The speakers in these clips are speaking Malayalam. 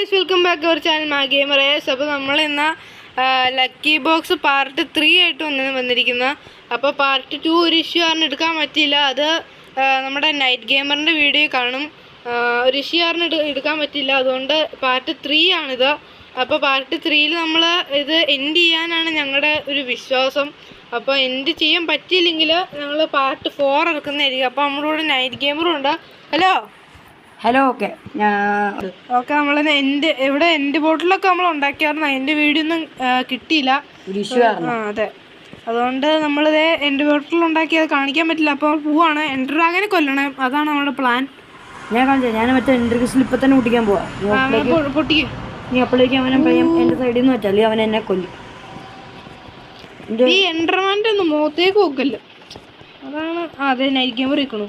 Guys, welcome back our channel മാ ഗെയിമറേഴ്സ്. അപ്പോൾ നമ്മൾ ഇന്ന് ലക്കി ബോക്സ് പാർട്ട് 3 ആയിട്ട് വന്നിരിക്കുന്ന. അപ്പോൾ പാർട്ട് 2 ഒരു ഇഷ്യൂ കാരണം എടുക്കാൻ പറ്റിയില്ല. അത് നമ്മുടെ നൈറ്റ് ഗെയിമറിൻ്റെ വീഡിയോ കാണും. ഒരു ഇഷ്യൂ കാരണം എടുക്കാൻ പറ്റില്ല, അതുകൊണ്ട് പാർട്ട് 3 ആണിത്. അപ്പോൾ പാർട്ട് 3യിൽ നമ്മൾ ഇത് എൻഡ് ചെയ്യാനാണ് ഞങ്ങളുടെ ഒരു വിശ്വാസം. അപ്പോൾ എൻഡ് ചെയ്യാൻ പറ്റിയില്ലെങ്കിൽ ഞങ്ങൾ പാർട്ട് 4 ഇറക്കുന്നതായിരിക്കും. അപ്പോൾ നമ്മുടെ കൂടെ നൈറ്റ് ഗെയിമറും ഉണ്ട്. ഹലോ. ഓക്കെ നമ്മൾ ഇവിടെ എൻഡ് ബോട്ടിലൊക്കെ നമ്മൾ ഉണ്ടാക്കിയായിരുന്നു. അതിൻ്റെ വീഡിയോ ഒന്നും കിട്ടിയില്ല. അതെ, അതുകൊണ്ട് നമ്മളിത് എൻഡ് ബോട്ടിൽ ഉണ്ടാക്കി അത് കാണിക്കാൻ പറ്റില്ല. അപ്പോൾ പോവാണ്. എൻഡർ ഡ്രാഗനെ കൊല്ലണം, അതാണ് നമ്മുടെ പ്ലാൻ. ഞാൻ മറ്റേ എൻട്രിക്സിൽ ഇപ്പം തന്നെ പൊട്ടിക്കാൻ പോവാം. പൊട്ടിക്കും നീ അപ്പോഴേക്കും അവനെ എൻ്റെ സൈഡിൽ നിന്ന് വെച്ചാൽ അവൻ എന്നെ കൊല്ലും. ഈ എൻഡർമാൻ്റെ ഒന്ന് മുഖത്തേക്ക് നോക്കല്ലോ, അതാണ്. അതെ, നൈറ്റ് ഗെയിമർ ഇരിക്കണു.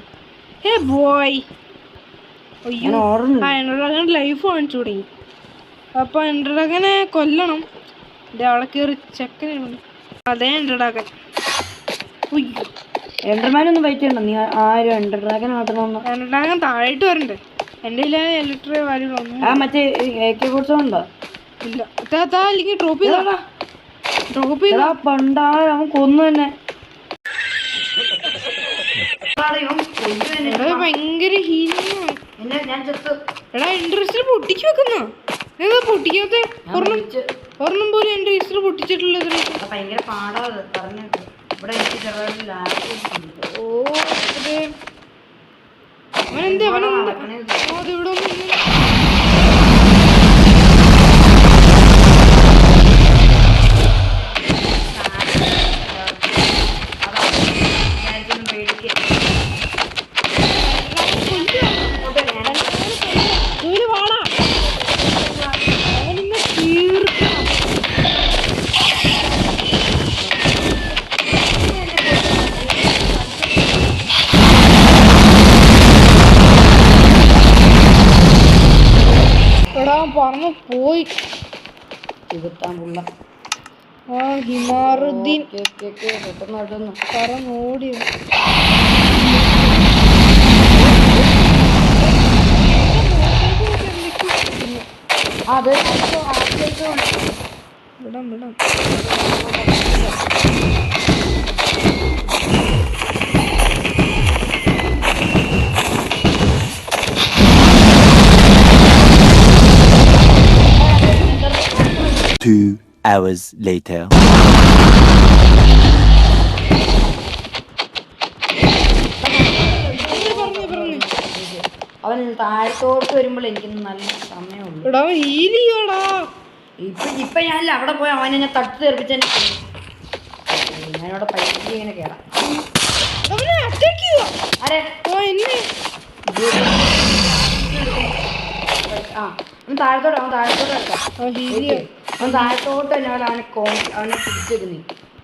ബോയ്, അയ്യോ, എൻഡർഡ്രാഗൻ ലൈഫ് കാണിച്ചു തുടങ്ങി. അപ്പോൾ എൻഡർഡ്രാഗനെ കൊല്ലണം. അവിടെ കയറി ചെക്കനാണ്. അതെ, എൻഡർഡ്രാഗൻ. ഉയ്യോ, എൻഡർമാനൊന്നും ഫൈറ്റ് ചെയ്യണ്ട. നീ ആരും എൻഡർഡ്രാഗൻ ആട്ടണമെന്ന്. എൻഡർഡ്രാഗൻ താഴോട്ട് വരണ്ടേ? എൻ്റെ ഇലക്ട്രിക് വാല്യൂകളൊന്നും. മറ്റേ AK-47 ഇല്ല. അല്ലെങ്കിൽ ഡ്രോപ്പ് ചെയ്തോടാ. ഡ്രോപ്പ് ചെയ്താ പണ്ടാ അവൻ കൊന്നു തന്നെ. ഭയങ്കര ഹീലിംഗ്. എടാ, ഇൻട്രസ്റ്റിൽ പൊട്ടിച്ചു വെക്കുന്നോ? ഏതാ പൊട്ടിക്കാത്ത? ഒരെണ്ണം പോലും എൻ്റെ ഇൻട്രസ്റ്റിൽ പൊട്ടിച്ചിട്ടുള്ളത്. ഭയങ്കര പാടാത് പറഞ്ഞു. ഇവിടെ ഓ, അതെ. അവനെന്താ ഇവിടെ പറഞ്ഞു പോയി. ഹിമാറുദ്ദീൻ പറഞ്ഞോടി. വിടാം. Two hours later. അവൻ താഴത്തോട്ട് വരുമ്പോൾ എനിക്ക് നല്ല സമയമുള്ളൂ. ഇപ്പൊ ഞാനില്ല, അവിടെ പോയി അവനെ ഞാൻ തട്ടി തെറിപ്പിച്ച ഞാനവിടെ പൈസ ഇങ്ങനെ കേറാം. അവൻ താഴത്തോട്ട് അവൻ താഴത്തോട്ട് തന്നെ അവനെ പിടിച്ചിരുന്നു.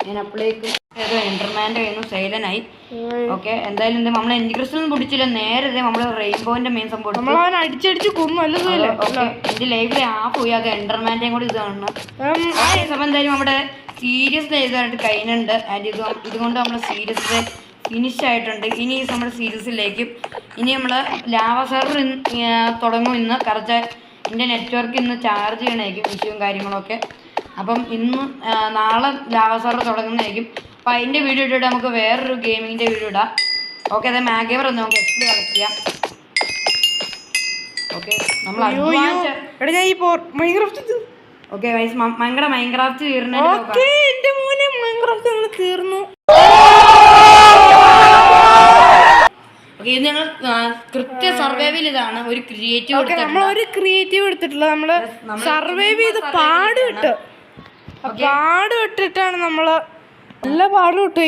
ഞാൻ അപ്പോഴേക്കും ഏതോ എൻഡർമാൻ്റെ കയ്യിൽ നിന്ന് സൈലനായി. ഓക്കെ, എന്തായാലും നമ്മൾ എൻഡിക്രിസ്റ്റൊന്നും പിടിച്ചില്ല. നേരെ നമ്മള് റെയിൻബോന്റെ മെയിൻ സംഭവം അടിച്ചടിച്ച് കൊന്നു. എന്റെ ലൈഫിൽ ഹാഫ് പോയി. അത് എൻഡർമാൻ്റെയും കൂടി ഇത് കാണണം. അപ്പം എന്തായാലും നമ്മുടെ സീരിയസ് ചെയ്തതായിട്ട് കഴിഞ്ഞുണ്ട്. ആൻഡ് ഇതുകൊണ്ട് നമ്മൾ സീരിയസ് ഫിനിഷ് ആയിട്ടുണ്ട്. ഇനി നമ്മുടെ സീരീസിലേക്ക് ഇനി നമ്മൾ ലാവ സെർവർ തുടങ്ങും. ഇന്ന് കറക്റ്റ് എൻ്റെ നെറ്റ്വർക്ക് ഇന്ന് ചാർജ് ചെയ്യണമായിരിക്കും, ഇഷ്യൂവും കാര്യങ്ങളൊക്കെ. അപ്പം ഇന്ന് നാളെ ലാവ സെർവർ തുടങ്ങുന്നതായിരിക്കും. അപ്പം അതിൻ്റെ വീഡിയോ ഇട്ടിട്ട് നമുക്ക് വേറൊരു ഗെയിമിങ്ങിൻ്റെ വീഡിയോ ഇടാം. ഓക്കെ, അതെ, മാഗേവർ ഒന്ന് നമുക്ക് എക്സ്പ്ലി കളക്ട് ചെയ്യാം. ഓക്കെ, നമ്മൾ ഓക്കെ ഭയങ്കര മൈൻക്രാഫ്റ്റ് തീർന്നു. ഇത് ഞങ്ങൾ കൃത്യ സർവൈവൽ. ഇതാണ് ഒരു ക്രിയേറ്റീവ് എടുത്തിട്ടുള്ളത്. നമ്മള് സർവൈവ് ചെയ്ത് പാടുവിട്ടിട്ടാണ് നമ്മള് നല്ല പാടുവിട്ടു.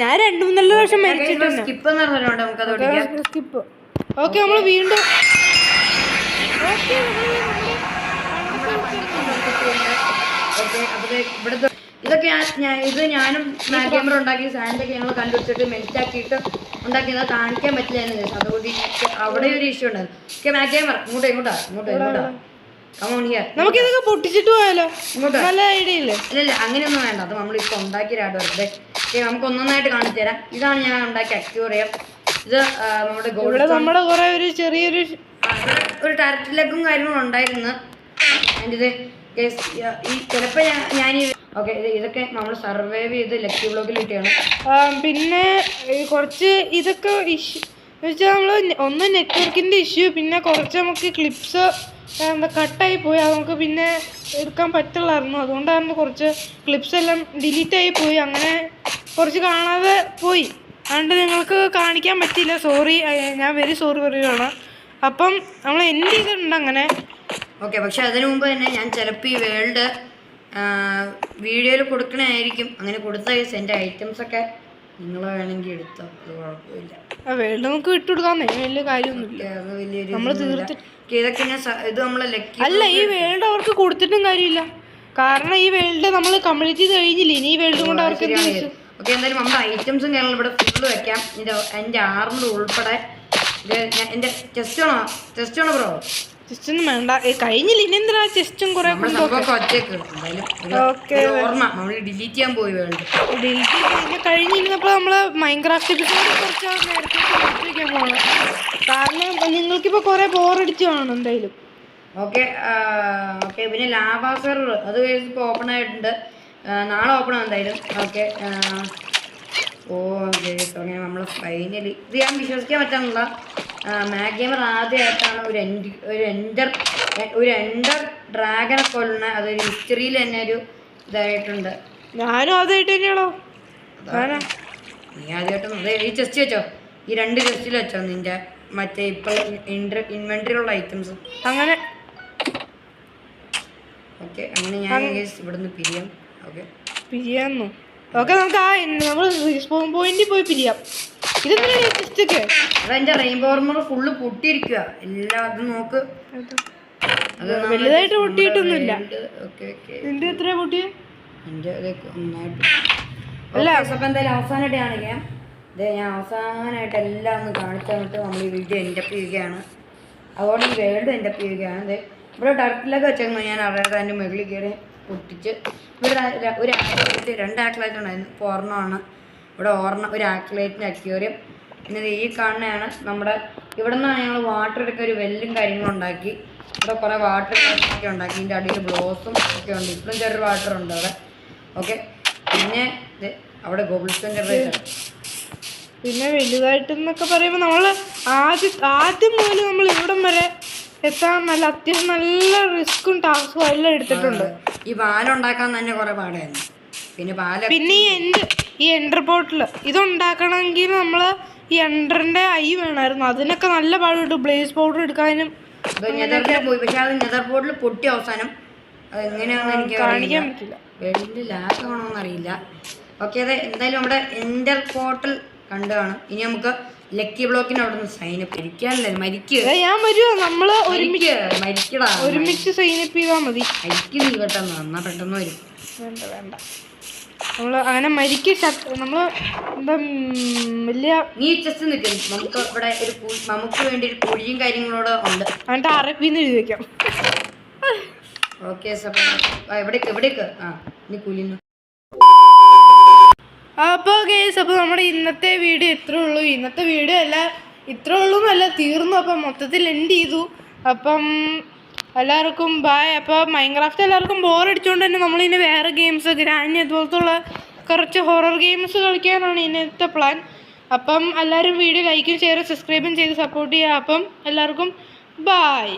ഞാൻ 2-3 വർഷം മരിച്ചിട്ടുണ്ട്. സ്കിപ്പ്. ഓക്കെ, നമ്മള് വീണ്ടും ഇതൊക്കെ ഞാനും ക്യാമറ ഉണ്ടാക്കി സാൻഡൊക്കെ ഞങ്ങൾ കണ്ടുപിടിച്ചിട്ട് മെൽറ്റാക്കിയിട്ട് ഉണ്ടാക്കിയത് കാണിക്കാൻ പറ്റില്ലായിരുന്നു. അതുകൊണ്ട് അവിടെ ഒരു ഇഷ്യൂ ഉണ്ടായിരുന്നു. ഓക്കെ, ക്യാമറ ഇങ്ങോട്ടാ നമുക്കിതൊക്കെ പൊട്ടിച്ചിട്ട് പോയാലോ? നല്ല ഐഡിയ ഇല്ലേ? ഇല്ല, അങ്ങനെയൊന്നും വേണ്ട. അത് നമ്മളിപ്പോൾ ഉണ്ടാക്കിയ രാഡുവരുടെ നമുക്ക് ഒന്നൊന്നായിട്ട് കാണിച്ചു തരാം. ഇതാണ് ഞാൻ ഉണ്ടാക്കിയ അക്യൂറിയം. ഇത് നമ്മുടെ നമ്മുടെ കുറെ ഒരു ചെറിയൊരു ഒരു ടർട്ടിലക്കും കാര്യങ്ങളും ഉണ്ടായിരുന്നു. ആൻഡ് ഇത് ഈ ചിലപ്പോൾ ഞാൻ ഓക്കെ ഇതൊക്കെ നമ്മൾ സർവൈവ് ചെയ്ത് ലക്കി ബ്ലോക്കിൽ കിട്ടിയാണ്. പിന്നെ കുറച്ച് ഇതൊക്കെ ഇഷ്യൂ എന്ന് വെച്ചാൽ നമ്മൾ ഒന്ന് നെറ്റ്വർക്കിൻ്റെ ഇഷ്യൂ, പിന്നെ കുറച്ച് നമുക്ക് ക്ലിപ്സ് കട്ടായി പോയി, അത് നമുക്ക് പിന്നെ എടുക്കാൻ പറ്റില്ലായിരുന്നു. അതുകൊണ്ടായിരുന്നു കുറച്ച് ക്ലിപ്സ് എല്ലാം ഡിലീറ്റ് ആയി പോയി, അങ്ങനെ കുറച്ച് കാണാതെ പോയി. അതുകൊണ്ട് നിങ്ങൾക്ക് കാണിക്കാൻ പറ്റില്ല, സോറി, ഞാൻ വെരി സോറി പറയുകയാണ്. അപ്പം നമ്മൾ എൻഡ് ചെയ്തിട്ടുണ്ട് അങ്ങനെ. ഓക്കെ, പക്ഷെ അതിനു മുമ്പ് തന്നെ ഞാൻ ചിലപ്പോൾ ഈ വേൾഡ് വീഡിയോയിൽ കൊടുക്കണമായിരിക്കും. അങ്ങനെ കൊടുത്ത കേസ് എൻ്റെ ഐറ്റംസൊക്കെ നിങ്ങൾ വേണമെങ്കിൽ എടുത്തോ, അത് കുഴപ്പമില്ല. വേൾഡ് നമുക്ക് വിട്ടുകൊടുക്കാന്നേ, വലിയ കാര്യമൊന്നുമില്ല. അത് വലിയൊരു നമ്മൾ തീർത്ത് ഇതൊക്കെ ഇത് നമ്മളെ ലക്കി അല്ല, ഈ വേൾഡ് അവർക്ക് കൊടുത്തിട്ടും കാര്യമില്ല. കാരണം ഈ വേൾഡ് നമ്മൾ കംപ്ലീറ്റ് ചെയ്ത് കഴിഞ്ഞില്ല, ഇനി ഈ വേൾഡ് കൊണ്ട് അവർക്ക് എന്ത് ചോദിച്ചു. ഓക്കെ, എന്തായാലും നമ്മുടെ ഐറ്റംസും കാര്യങ്ങളും ഇവിടെ ഫുള്ള് വെക്കാം. എൻ്റെ ആർമർ ഉൾപ്പെടെ എൻ്റെ ചെസ്റ്റ് ആണോ ബ്രോ? ചെസ്റ്റ് ഒന്നും വേണ്ട, കഴിഞ്ഞില്ല, ഇനി എന്തിനാ ചെസ്റ്റും കുറെ ഓർമ്മ നമ്മൾ ഡിലീറ്റ് ചെയ്യാൻ പോയി വേൾഡ്. ഡിലീറ്റ് കഴിഞ്ഞിരുന്നപ്പോൾ നമ്മള് മൈൻക്രാഫ്റ്റ് എപ്പിസോഡ് കുറച്ച് നേരത്തെ വയ്ക്കാൻ പോകണം. കാരണം നിങ്ങൾക്കിപ്പോൾ കുറെ ബോറടിച്ച് കാണും എന്തായാലും. ഓക്കെ, പിന്നെ ലാവാ സെർവർ അത് ഇപ്പോൾ ഓപ്പൺ ആയിട്ടുണ്ട്, നാളെ ഓപ്പൺ ആവും എന്തായാലും. ഓക്കെ, അങ്ങനെ നമ്മൾ ഫൈനലി ഇത് ഞാൻ വിശ്വസിക്കാൻ പറ്റാനുള്ള മാക് ഗെയിമർ ആദ്യമായിട്ടാണ് ഒരു എൻഡർ ഡ്രാഗനെ കൊല്ലുന്ന, അതൊരു ഹിസ്റ്ററിയിൽ തന്നെ ഒരു ഇതായിട്ടുണ്ട്. ഞാനും ആദ്യമായിട്ട് തന്നെയാണോ? നീ ആദ്യമായിട്ടൊന്നും അതെ ഈ ചെസ്റ്റ് വെച്ചോ, ഈ 2 ചെസ്റ്റിൽ വെച്ചോ നിന്റെ മറ്റേ ഇപ്പോൾ ഇൻവെന്ററിയിലുള്ള ഐറ്റംസ് അങ്ങനെ. ഓക്കെ, അങ്ങനെ ഞാൻ ഇവിടുന്ന് പിരിയാം. ഓക്കെ, പിരിയാന്നോ? ഓക്കെ, നമുക്ക് നമ്മൾ സ്പോൺ പോയിന്റിൽ പോയി പിരിയാം. ഇതെന്തിനാണ് ചെസ്റ്റൊക്കെ? അതെന്റെ റെയിൻബോ ആർമർ ഫുള്ള് പൊട്ടിയിരിക്കുക എല്ലാം. അത് നോക്ക്, വലുതായിട്ട് പൊട്ടിയിട്ടൊന്നുമില്ല. നിന്റെ എത്ര പൊട്ടിയ? എൻ്റെ ഒന്നായിട്ട് അല്ല. അപ്പം എന്തായാലും അവസാനമായിട്ട് കാണിക്കാം. ഞാൻ അവസാനമായിട്ട് എല്ലാം ഒന്ന് കാണിച്ചു തന്നിട്ട് നമ്മൾ ഈ വീഡിയോ എൻ്റെ അപ്പ് ചെയ്യുകയാണ്. അതുകൊണ്ട് ഈ വേൾഡ് എൻ്റെ അപ്പ് ചെയ്യുകയാണ്. അതെ, ഇവിടെ ടർക്കിലൊക്കെ വെച്ചേക്കുന്നു. ഞാൻ അവരുടെ അതിൻ്റെ മുകളിൽ കയറി പൊട്ടിച്ച് ഇവിടെ ഒരു ആക്ലേറ്റ് 2 ആക്ലേറ്റ് ഉണ്ടായിരുന്നു, ഇപ്പോൾ ഒരെണ്ണമാണ്. ഇവിടെ ഒരു ആക്ലേറ്റിൻ്റെ അക്വേറിയം. പിന്നെ ഈ കാണുന്നതാണ് നമ്മുടെ ഇവിടെ നിന്നാണ് ഞങ്ങൾ വാട്ടർ എടുക്കുക, ഒരു വെല്ലും കാര്യങ്ങളും ഉണ്ടാക്കി. ഇവിടെ കുറേ വാട്ടർ ഒക്കെ ഉണ്ടാക്കി. ഇതിൻ്റെ അടിയിൽ ബ്ലോസും ഒക്കെ ഉണ്ട്. ഇപ്പോഴും ചെറിയൊരു വാട്ടർ ഉണ്ട് അവിടെ. ഓക്കെ, പിന്നെ അവിടെ ഗോബിൾസൺ ജനറേറ്റർ. പിന്നെ വലുതായിട്ടെന്നൊക്കെ പറയുമ്പോൾ നമ്മൾ ആദ്യം മുതൽ നമ്മൾ ഇവിടം വരെ എത്താൻ അത്യാവശ്യം നല്ല റിസ്ക്കും ടാസ്കും എല്ലാം എടുത്തിട്ടുണ്ട്. ഈ പാലുണ്ടാക്കാൻ തന്നെ കുറേ പാടായിരുന്നു. പിന്നെ ഈ എൻഡർ പോർട്ടൽ ഇതുണ്ടാക്കണമെങ്കിൽ നമ്മൾ ഈ എൻഡറിൻ്റെ ഐ വേണമായിരുന്നു. അതിനൊക്കെ നല്ല പാടുണ്ട്, ബ്ലേസ് പൗഡർ എടുക്കാനും. പോയി, പക്ഷെ അത് നെതർ പോർട്ടൽ പൊട്ടി അവസാനം. അത് എങ്ങനെയാണെന്ന് എനിക്ക് കാണിക്കാൻ പറ്റില്ല, വലിയ ലാഗ് ആണോന്ന് അറിയില്ല. ഓക്കെ, അതെ, എന്തായാലും നമ്മുടെ എൻഡർ പോർട്ടൽ കണ്ടതാണ്. ഇനി നമുക്ക് ലക്കി ബ്ലോക്കിന് അവിടെ നിന്ന് സൈനപ്പ് ഇരിക്കാനല്ലേ മരിക്കുക. ഞാൻ വരുമോ? നമ്മള് ഒരുമിച്ച് സൈനപ്പ് ചെയ്താൽ മതി. മരിക്കും നീ പെട്ടെന്ന് എന്നാ പെട്ടെന്ന് വരും. വേണ്ട നമ്മള് അങ്ങനെ നമ്മള് എന്താ വലിയ നീ ചെസ്റ്റ് നിൽക്കും. നമുക്ക് ഇവിടെ നമുക്ക് വേണ്ടി ഒരു കുഴിയും കാര്യങ്ങളോട് ഉണ്ട്. എന്നിട്ട് അറബിന്ന് എഴുതി വെക്കാം. ഓക്കെ, എവിടേക്ക് നീ കുലിന്ന്. അപ്പോൾ ഗൈസ്, അപ്പോൾ നമ്മുടെ ഇന്നത്തെ വീഡിയോ ഇത്രേ ഉള്ളൂ. ഇന്നത്തെ വീഡിയോ അല്ല, ഇത്രേ ഉള്ളൂ എന്നല്ല, തീർന്നു. അപ്പം മൊത്തത്തിൽ എൻഡ് ചെയ്തു. അപ്പം എല്ലാവർക്കും ബായ്. അപ്പോൾ മൈൻക്രാഫ്റ്റ് എല്ലാവർക്കും ബോറടിച്ചുകൊണ്ട് തന്നെ നമ്മളിനി വേറെ ഗെയിംസ്, ഗ്രാനി അതുപോലത്തുള്ള കുറച്ച് ഹൊറർ ഗെയിംസ് കളിക്കാനാണ് ഇന്നത്തെ പ്ലാൻ. അപ്പം എല്ലാവരും വീഡിയോ ലൈക്കും ഷെയറും സബ്സ്ക്രൈബും ചെയ്ത് സപ്പോർട്ട് ചെയ്യുക. അപ്പം എല്ലാവർക്കും ബായ്.